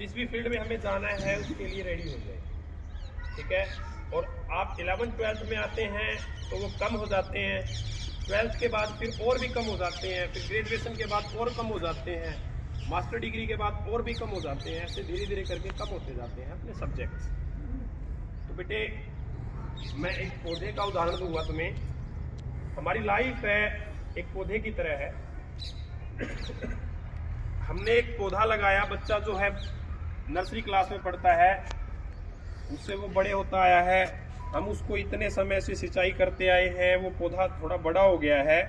जिस भी फील्ड में हमें जाना है उसके लिए रेडी हो जाए, ठीक है। और आप 11th-12th में आते हैं तो वो कम हो जाते हैं, 12th के बाद फिर और भी कम हो जाते हैं, फिर ग्रेजुएशन के बाद और कम हो जाते हैं, मास्टर डिग्री के बाद और भी कम हो जाते हैं, ऐसे धीरे धीरे करके कम होते जाते हैं अपने सब्जेक्ट्स। तो बेटे मैं एक पौधे का उदाहरण दूंगा तुम्हें। हमारी लाइफ है एक पौधे की तरह है। हमने एक पौधा लगाया, बच्चा जो है नर्सरी क्लास में पढ़ता है, उससे वो बड़े होता आया है, हम उसको इतने समय से सिंचाई करते आए हैं, वो पौधा थोड़ा बड़ा हो गया है,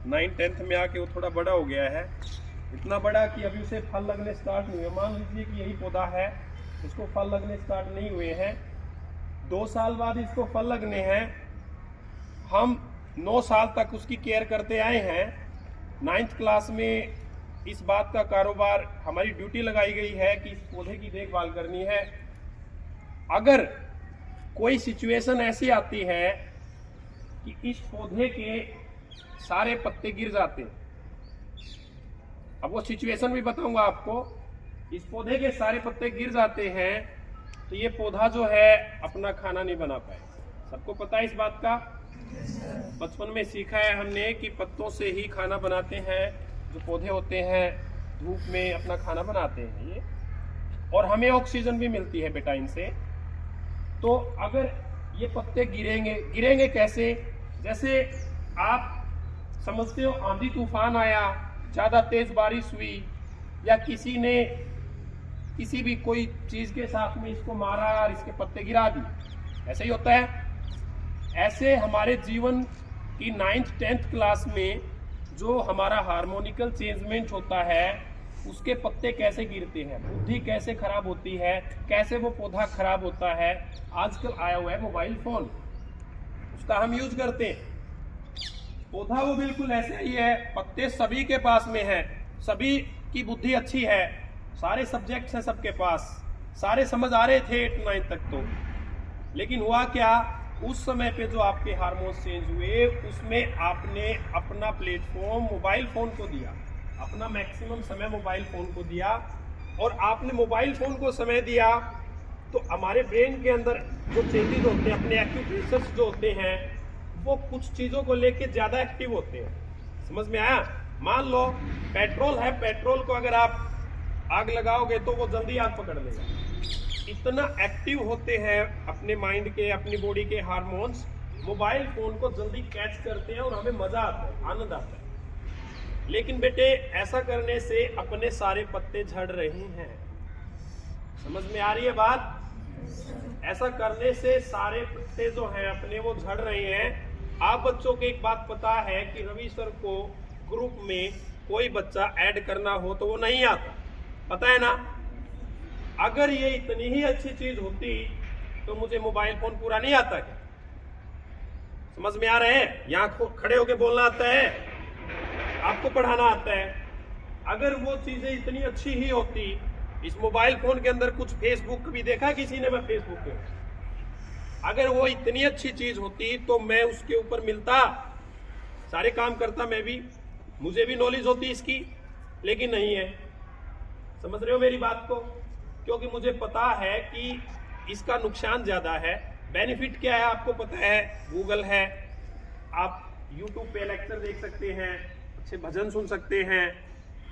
9th-10th में आके वो थोड़ा बड़ा हो गया है, इतना बड़ा कि अभी उसे फल लगने स्टार्ट नहीं हुए। मान लीजिए कि यही पौधा है, इसको फल लगने स्टार्ट नहीं हुए हैं, 2 साल बाद इसको फल लगने हैं। हम 9 साल तक उसकी केयर करते आए हैं। 9th क्लास में इस बात का कारोबार, हमारी ड्यूटी लगाई गई है कि इस पौधे की देखभाल करनी है। अगर कोई सिचुएशन ऐसी आती है कि इस पौधे के सारे पत्ते गिर जाते हैं, अब वो सिचुएशन भी बताऊंगा आपको, इस पौधे के सारे पत्ते गिर जाते हैं तो ये पौधा जो है अपना खाना नहीं बना पाए। सबको पता है इस बात का, बचपन में सीखा है हमने कि पत्तों से ही खाना बनाते हैं, जो पौधे होते हैं धूप में अपना खाना बनाते हैं ये, और हमें ऑक्सीजन भी मिलती है बेटा इनसे। तो अगर ये पत्ते गिरेंगे कैसे? जैसे आप समझते हो आंधी तूफान आया, ज्यादा तेज बारिश हुई, या किसी ने किसी भी कोई चीज के साथ में इसको मारा और इसके पत्ते गिरा दिए, ऐसे ही होता है। ऐसे हमारे जीवन की 9th-10th क्लास में जो हमारा हार्मोनिकल चेंजमेंट होता है, उसके पत्ते कैसे गिरते हैं, बुद्धि कैसे खराब होती है, कैसे वो पौधा खराब होता है। आजकल आया हुआ है मोबाइल फोन, उसका हम यूज करते हैं, पौधा वो बिल्कुल ऐसे ही है, पत्ते सभी के पास में है, सभी की बुद्धि अच्छी है, सारे सब्जेक्ट्स हैं सबके पास, सारे समझ आ रहे थे 8th-9th तक तो। लेकिन हुआ क्या, उस समय पे जो आपके हार्मोन्स चेंज हुए, उसमें आपने अपना प्लेटफॉर्म मोबाइल फोन को दिया, अपना मैक्सिमम समय मोबाइल फोन को दिया। और आपने मोबाइल फोन को समय दिया तो हमारे ब्रेन के अंदर जो चेंजेस होते हैं, अपने एक्टिव जो होते हैं, वो कुछ चीजों को लेके ज्यादा एक्टिव होते हैं। समझ में आया? मान लो पेट्रोल है, पेट्रोल को अगर आप आग लगाओगे तो वो जल्दी आग पकड़ लेगा। इतना एक्टिव होते हैं अपने माइंड के, अपनी बॉडी के हार्मोन्स, मोबाइल फोन को जल्दी कैच करते हैं और हमें मजा आता है, आनंद आता है। लेकिन बेटे ऐसा करने से अपने सारे पत्ते झड़ रहे हैं। समझ में आ रही है बात? ऐसा करने से सारे पत्ते जो हैं अपने वो झड़ रहे हैं। आप बच्चों को एक बात पता है कि रवि सर को ग्रुप में कोई बच्चा ऐड करना हो तो वो नहीं आता, पता है ना? अगर ये इतनी ही अच्छी चीज होती तो मुझे मोबाइल फोन पूरा नहीं आता क्या? समझ में आ रहे हैं? यहाँ खड़े होके बोलना आता है, आपको पढ़ाना आता है। अगर वो चीजें इतनी अच्छी ही होती, इस मोबाइल फोन के अंदर कुछ फेसबुक भी देखा किसी ने? मैं फेसबुक पे, अगर वो इतनी अच्छी चीज होती तो मैं उसके ऊपर मिलता, सारे काम करता, मैं भी, मुझे भी नॉलेज होती इसकी, लेकिन नहीं है। समझ रहे हो मेरी बात को? क्योंकि मुझे पता है कि इसका नुकसान ज्यादा है। बेनिफिट क्या है आपको पता है, गूगल है, आप यूट्यूब पे लेक्चर देख सकते हैं, अच्छे भजन सुन सकते हैं,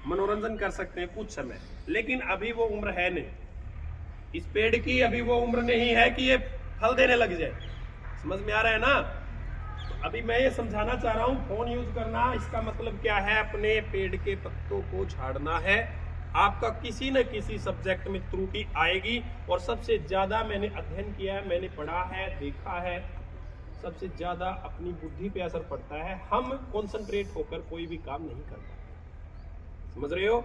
मनोरंजन कर सकते हैं कुछ समय। लेकिन अभी वो उम्र है नहीं, इस पेड़ की अभी वो उम्र नहीं है कि ये फल देने लग जाए। समझ में आ रहा है ना? तो अभी मैं ये समझाना चाह रहा हूँ, फोन यूज करना इसका मतलब क्या है, अपने पेड़ के पत्तों को झाड़ना है। आपका किसी न किसी सब्जेक्ट में त्रुटि आएगी। और सबसे ज्यादा मैंने अध्ययन किया है, मैंने पढ़ा है, देखा है, सबसे ज्यादा अपनी बुद्धि पे असर पड़ता है। हम कॉन्सेंट्रेट होकर कोई भी काम नहीं कर पाते। समझ रहे हो?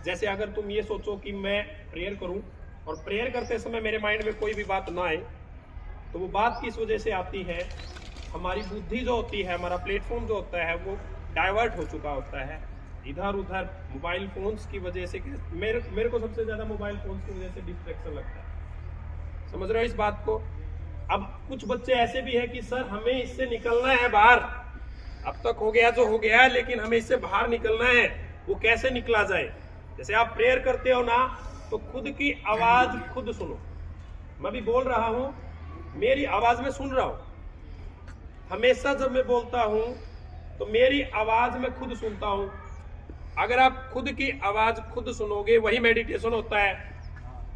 जैसे अगर तुम ये सोचो कि मैं प्रेयर करूं और प्रेयर करते समय मेरे माइंड में कोई भी बात ना आए, तो वो बात किस वजह से आती है? हमारी बुद्धि जो होती है, हमारा प्लेटफॉर्म जो होता है, वो डाइवर्ट हो चुका होता है इधर उधर मोबाइल फोन्स की वजह से। मेरे को सबसे ज्यादा मोबाइल फोन्स की वजह से डिस्ट्रैक्शन लगता है। समझ रहे हो इस बात को? अब कुछ बच्चे ऐसे भी है कि सर हमें इससे निकलना है बाहर, अब तक हो गया जो हो गया, लेकिन हमें इससे बाहर निकलना है। वो कैसे निकला जाए? जैसे आप प्रेयर करते हो ना, तो खुद की आवाज खुद सुनो। मैं भी बोल रहा हूं, मेरी आवाज में सुन रहा हूं। हमेशा जब मैं बोलता हूं तो मेरी आवाज में खुद सुनता हूं। अगर आप खुद की आवाज खुद सुनोगे, वही मेडिटेशन होता है।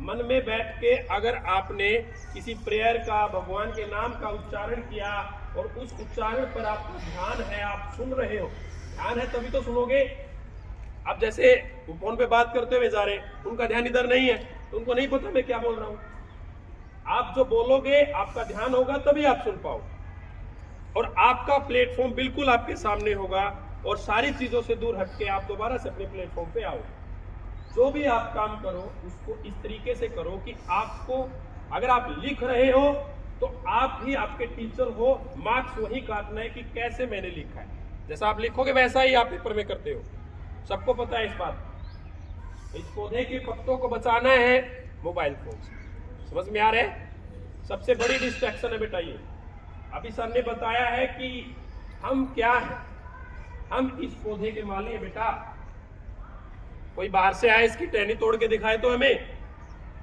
मन में बैठ के अगर आपने किसी प्रेयर का, भगवान के नाम का उच्चारण किया और उस उच्चारण पर आपका ध्यान है, आप सुन रहे हो, ध्यान है तभी तो सुनोगे। अब जैसे वो फोन पे बात करते हुए जा रहे हैं, उनका ध्यान इधर नहीं है, तो उनको नहीं पता मैं क्या बोल रहा हूं। आप जो बोलोगे, आपका ध्यान होगा तभी आप सुन पाओ, और आपका प्लेटफॉर्म बिल्कुल आपके सामने होगा, और सारी चीजों से दूर हटके आप दोबारा से अपने प्लेटफॉर्म पे आओ। जो भी आप काम करो उसको इस तरीके से करो कि आपको, अगर आप लिख रहे हो तो आप ही आपके टीचर हो, मार्क्स वही काटना है कि कैसे मैंने लिखा है। जैसा आप लिखोगे वैसा ही आप पेपर में करते हो, सबको पता है इस बात। इस पौधे के पत्तों को बचाना है मोबाइल फोन से, समझ में आ रहा है? सबसे बड़ी डिस्ट्रैक्शन है बेटा ये। अभी सर ने बताया है कि हम क्या है, हम इस पौधे के माली हैं बेटा। कोई बाहर से आए, इसकी टहनी तोड़ के दिखाए तो हमें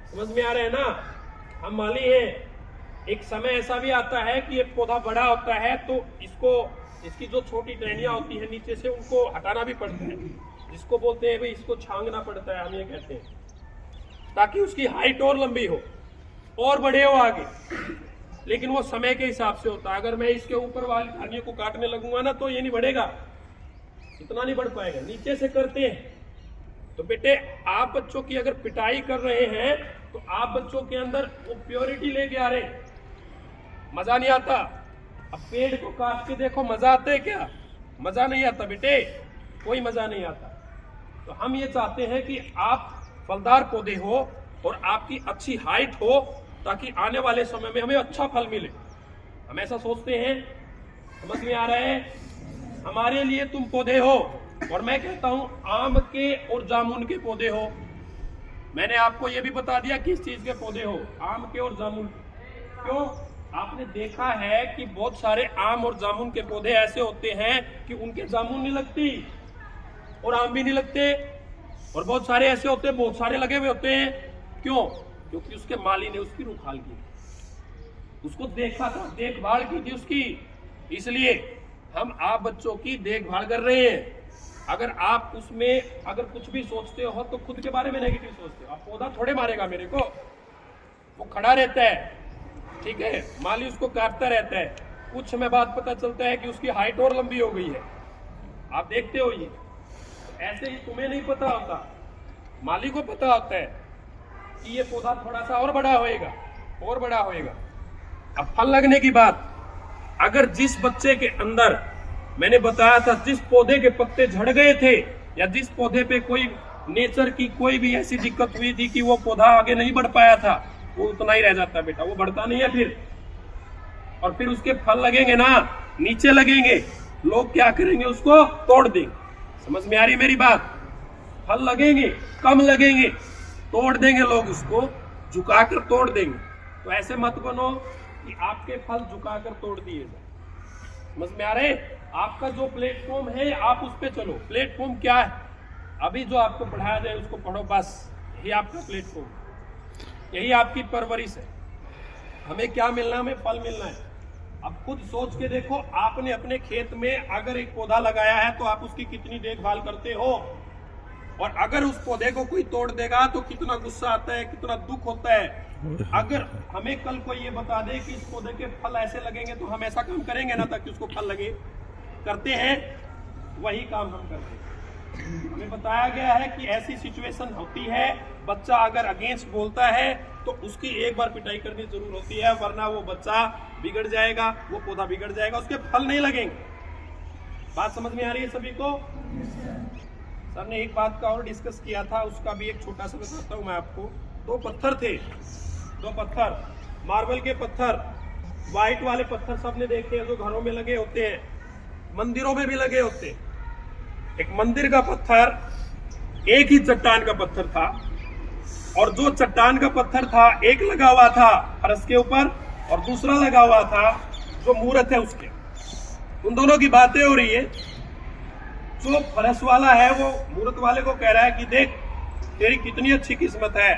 समझ में आ रहा है ना, हम माली हैं। एक समय ऐसा भी आता है कि एक पौधा बड़ा होता है तो इसकी जो छोटी टहनियां होती है नीचे से, उनको हटाना भी पड़ता है, जिसको बोलते हैं भाई इसको छांगना पड़ता है, हम ये कहते हैं, ताकि उसकी हाइट और लंबी हो और बड़े हो आगे। लेकिन वो समय के हिसाब से होता है। अगर मैं इसके ऊपर वाली टहनियों को काटने लगूंगा ना तो ये नहीं बढ़ेगा, इतना नहीं बढ़ पाएगा। नीचे से करते हैं तो बेटे, आप बच्चों की अगर पिटाई कर रहे हैं तो आप बच्चों के अंदर वो प्योरिटी लेके आ रहे हैं। मजा नहीं आता। अब पेड़ को काट के देखो, मजा आता है क्या? मजा नहीं आता बेटे, कोई मजा नहीं आता। तो हम ये चाहते हैं कि आप फलदार पौधे हो और आपकी अच्छी हाइट हो, ताकि आने वाले समय में हमें अच्छा फल मिले। हम ऐसा सोचते हैं, समझ में आ रहा है? हमारे लिए तुम पौधे हो, और मैं कहता हूं आम के और जामुन के पौधे हो। मैंने आपको यह भी बता दिया किस चीज के पौधे हो, आम के और जामुन। क्यों? आपने देखा है कि बहुत सारे आम और जामुन के पौधे ऐसे होते हैं कि उनके जामुन नहीं लगती और आम भी नहीं लगते, और बहुत सारे ऐसे होते हैं बहुत सारे लगे हुए होते हैं। क्यों? क्योंकि उसके माली ने उसकी रुखाल की, उसको देखा था, देखभाल की थी उसकी। इसलिए हम आप बच्चों की देखभाल कर रहे हैं। अगर आप उसमें अगर कुछ भी सोचते हो तो खुद के बारे में नेगेटिव सोचते हो। आप पौधा थोड़े मारेगा मेरे को, वो खड़ा रहता है, ठीक है, माली उसको काटता रहता है। कुछ समय बाद पता चलता है कि उसकी हाइट और लंबी हो गई है, आप देखते हो ये। ऐसे ही तुम्हें नहीं पता होता, माली को पता होता है कि ये पौधा थोड़ा सा और बड़ा होएगा, और बड़ा होएगा। अब फल लगने की बात, अगर जिस बच्चे के अंदर, मैंने बताया था, जिस पौधे के पत्ते झड़ गए थे या जिस पौधे पे कोई नेचर की कोई भी ऐसी दिक्कत हुई थी कि वो पौधा आगे नहीं बढ़ पाया था, वो उतना ही रह जाता है बेटा, वो बढ़ता नहीं है फिर। और फिर उसके फल लगेंगे ना, नीचे लगेंगे, लोग क्या करेंगे? उसको तोड़ देंगे। समझ में आ रही मेरी बात? फल लगेंगे, कम लगेंगे, तोड़ देंगे लोग, उसको झुकाकर तोड़ देंगे। तो ऐसे मत बनो कि आपके फल झुकाकर तोड़ दिए जाए। समझ में आ रहे? आपका जो प्लेटफॉर्म है आप उस पे चलो। प्लेटफॉर्म क्या है? अभी जो आपको पढ़ाया जाए उसको पढ़ो, बस यही आपका प्लेटफॉर्म, यही आपकी परवरिश है। हमें क्या मिलना है? हमें फल मिलना है। अब खुद सोच के देखो, आपने अपने खेत में अगर एक पौधा लगाया है तो आप उसकी कितनी देखभाल करते हो, और अगर उस पौधे को कोई तोड़ देगा तो कितना गुस्सा आता है, कितना दुख होता है। अगर हमें कल कोई ये बता दे कि इस पौधे के फल ऐसे लगेंगे तो हम ऐसा काम करेंगे ना ताकि उसको फल लगे? करते हैं, वही काम हम करते हैं। हमें बताया गया है कि ऐसी सिचुएशन होती है, बच्चा अगर अगेंस्ट बोलता है तो उसकी एक बार पिटाई करनी जरूर होती है, वरना वो बच्चा बिगड़ जाएगा, वो पौधा बिगड़ जाएगा, उसके फल नहीं लगेंगे। बात समझ में आ रही है सभी को? सर ने एक बात का और डिस्कस किया था, उसका भी एक छोटा सा बताता हूं मैं आपको। दो पत्थर थे, दो पत्थर, मार्बल के पत्थर, व्हाइट वाले पत्थर सबने देखे हैं जो घरों में लगे होते हैं, मंदिरों में भी लगे होते हैं। एक मंदिर का पत्थर एक ही चट्टान का पत्थर था, और जो चट्टान का पत्थर था एक लगा हुआ था फर्श के ऊपर और दूसरा लगा हुआ था जो मूर्त है उसके। उन दोनों की बातें हो रही है। जो फर्श वाला है वो मूर्त वाले को कह रहा है कि देख, तेरी कितनी अच्छी किस्मत है,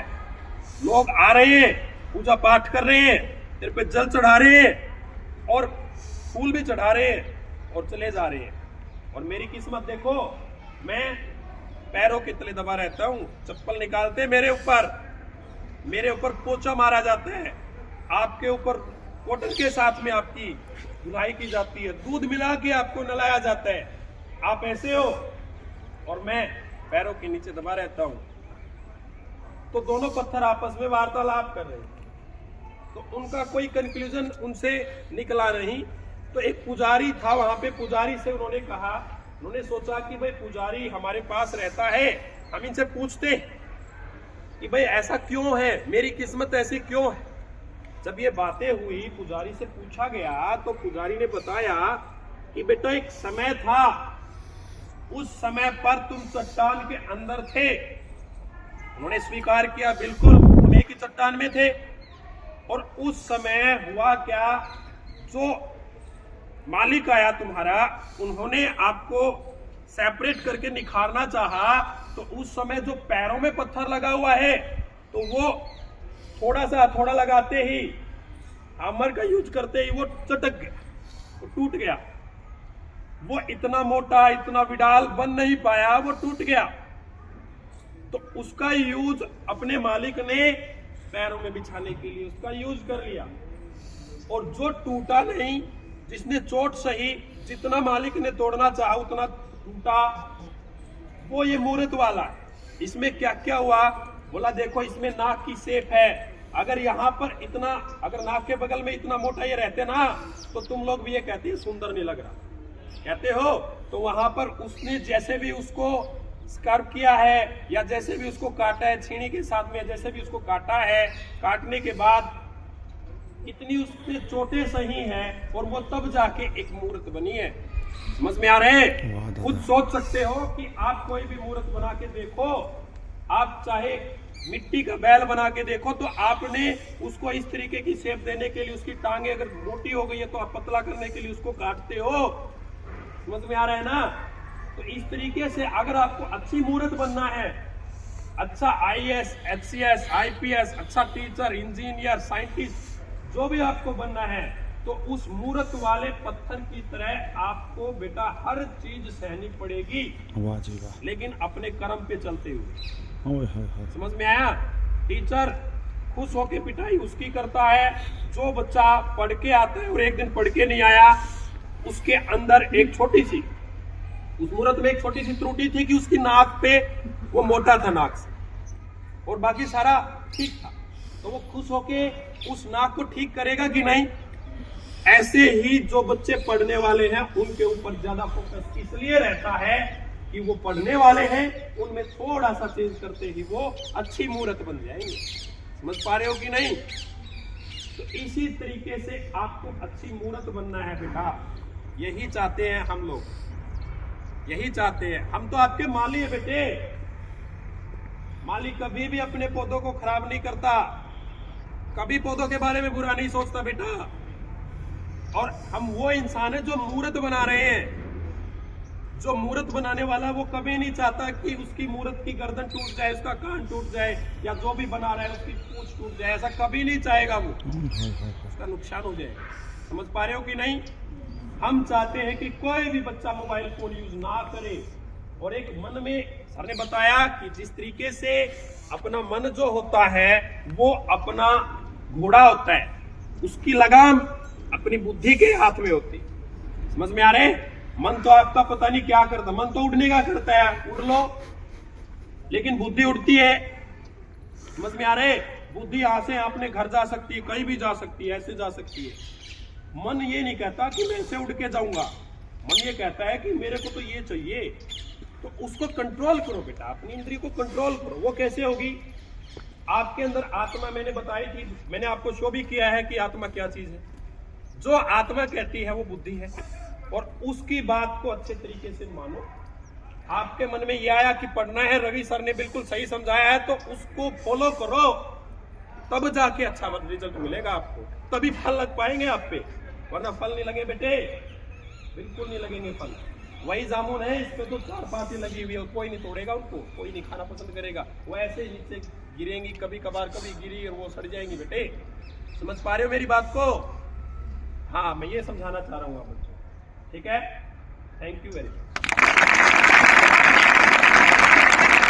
लोग आ रहे हैं, पूजा पाठ कर रहे हैं, तेरे पे जल चढ़ा रहे हैं और फूल भी चढ़ा रहे हैं और चले जा रहे हैं। और मेरी किस्मत देखो, मैं पैरों के तले दबा रहता हूँ, चप्पल निकालते मेरे ऊपर पोछा मारा जाता है, आपके ऊपर कॉटन के साथ में आपकी धुलाई की जाती है, दूध मिला के आपको नलाया जाता है, आप ऐसे हो और मैं पैरों के नीचे दबा रहता हूं। तो दोनों पत्थर आपस में वार्तालाप कर रहे हैं, तो उनका कोई कंक्लूजन उनसे निकला नहीं। तो एक पुजारी था वहां पे, पुजारी से उन्होंने सोचा कि भाई पुजारी हमारे पास रहता है, हम इनसे पूछते हैं कि भाई ऐसा क्यों है, मेरी किस्मत ऐसी क्यों है। जब ये बातें हुई, पुजारी से पूछा गया, तो पुजारी ने बताया कि बेटा एक समय था, उस समय पर तुम चट्टान के अंदर थे। उन्होंने स्वीकार किया, बिल्कुल हम एक ही चट्टान में थे। और उस समय हुआ क्या, जो मालिक आया तुम्हारा, उन्होंने आपको सेपरेट करके निखारना चाहा, तो उस समय जो पैरों में पत्थर लगा हुआ है, तो वो थोड़ा लगाते ही, हैमर का यूज करते ही वो चटक गया, वो टूट गया। वो इतना मोटा, इतना विडाल बन नहीं पाया, वो टूट गया। तो उसका यूज अपने मालिक ने पैरों में बिछाने के लिए उसका यूज कर लिया। और जो टूटा नहीं, जिसने चोट सही, जितना मालिक ने तोड़ना चाहा उतना टूटा, वो ये मूर्त वाला है। इसमें क्या क्या हुआ, बोला देखो इसमें नाक की शेप है, अगर यहाँ पर इतना, अगर नाक के बगल में इतना मोटा ये रहते ना, तो तुम लोग भी ये कहते हैं सुंदर नहीं लग रहा, कहते हो। तो वहां पर उसने जैसे भी उसको स्कर्व किया है, या जैसे भी उसको काटा है, छीनी के साथ में जैसे भी उसको काटा है, काटने के बाद इतनी उसने चोटें सही हैं, और वो तब जाके एक मूर्त बनी है। समझ में आ रहे हैं? खुद सोच सकते हो कि आप कोई भी मूर्त बना के देखो, आप चाहे मिट्टी का बैल बना के देखो, तो आपने उसको इस तरीके की शेप देने के लिए, उसकी टांगे अगर मोटी हो गई है तो आप पतला करने के लिए उसको काटते हो। समझ में आ रहा है ना? तो इस तरीके से अगर आपको अच्छी मूर्त बनना है, अच्छा IAS, HCS, IPS, अच्छा टीचर, इंजीनियर, साइंटिस्ट, जो भी आपको बनना है, तो उस मूर्त वाले पत्थर की तरह आपको बेटा हर चीज सहनी पड़ेगी। वाह जी वाह। लेकिन अपने कर्म पे चलते हुए। समझ में आया? टीचर खुश होके पिटाई उसकी करता है जो बच्चा पढ़ के आता है और एक दिन पढ़ के नहीं आया, उसके अंदर एक छोटी सी, उस मूर्त में एक छोटी सी त्रुटि थी कि उसकी नाक पे वो मोटा था नाक से, और बाकी सारा ठीक था, तो वो खुश होके उस नाक को ठीक करेगा कि नहीं? ऐसे ही जो बच्चे पढ़ने वाले हैं उनके ऊपर ज्यादा फोकस इसलिए रहता है कि वो पढ़ने वाले हैं, उनमें थोड़ा सा चेंज करते ही वो अच्छी मूर्त बन जाएंगे। समझ पा रहे हो कि नहीं? तो इसी तरीके से आपको अच्छी मूर्त बनना है बेटा, यही चाहते हैं हम लोग, यही चाहते हैं। हम तो आपके माली है बेटे, माली कभी भी अपने पौधों को खराब नहीं करता, कभी पौधों के बारे में बुरा नहीं सोचता बेटा। और हम वो इंसान है जो मूर्त बना रहे हैं, जो मूर्त बनाने वाला वो कभी नहीं चाहता कि उसकी मूर्त की गर्दन टूट जाए, उसका कान टूट जाए, या जो भी बना रहा है उसकी पूंछ टूट जाए, ऐसा कभी नहीं चाहेगा वो, उसका नुकसान हो जाएगा। समझ पा रहे हो कि नहीं? हम चाहते हैं कि कोई भी बच्चा मोबाइल फोन यूज ना करे। और एक मन में, सर ने बताया कि जिस तरीके से अपना मन जो होता है वो अपना घोड़ा होता है, उसकी लगाम अपनी बुद्धि के हाथ में होती। समझ में आ रहे? मन तो आपका पता नहीं क्या करता, मन तो उड़ने का करता है, उड़ लो, लेकिन बुद्धि उड़ती है। समझ में आ रहे? बुद्धि यहां से अपने घर जा सकती है, कहीं भी जा सकती है, ऐसे जा सकती है। मन ये नहीं कहता कि मैं ऐसे उड़ के जाऊंगा, मन ये कहता है कि मेरे को तो ये चाहिए। तो उसको कंट्रोल करो बेटा, अपनी इंद्रिय को कंट्रोल करो। वो कैसे होगी? आपके अंदर आत्मा, मैंने बताई थी, मैंने आपको शो भी किया है कि आत्मा क्या चीज है। जो आत्मा कहती है वो बुद्धि है, और उसकी बात को अच्छे तरीके से मानो। आपके मन में ये आया कि पढ़ना है, रवि सर ने बिल्कुल सही समझाया है, तो उसको फॉलो करो, तब जाके अच्छा रिजल्ट मिलेगा आपको, तभी फल लग पाएंगे आप पे, वरना फल नहीं लगे बेटे, बिल्कुल नहीं लगेंगे फल। वही जामुन है, इस पे तो 4 पाते लगी हुई है, कोई नहीं तोड़ेगा उनको, कोई नहीं खाना पसंद करेगा। वो ऐसे ही नीचे गिरेंगी, कभी कभार कभी गिरी और वो सड़ जाएंगी। बेटे समझ पा रहे हो मेरी बात को? हाँ, मैं ये समझाना चाह रहा हूँ आप बच्चों। ठीक है, थैंक यू वेरी मच।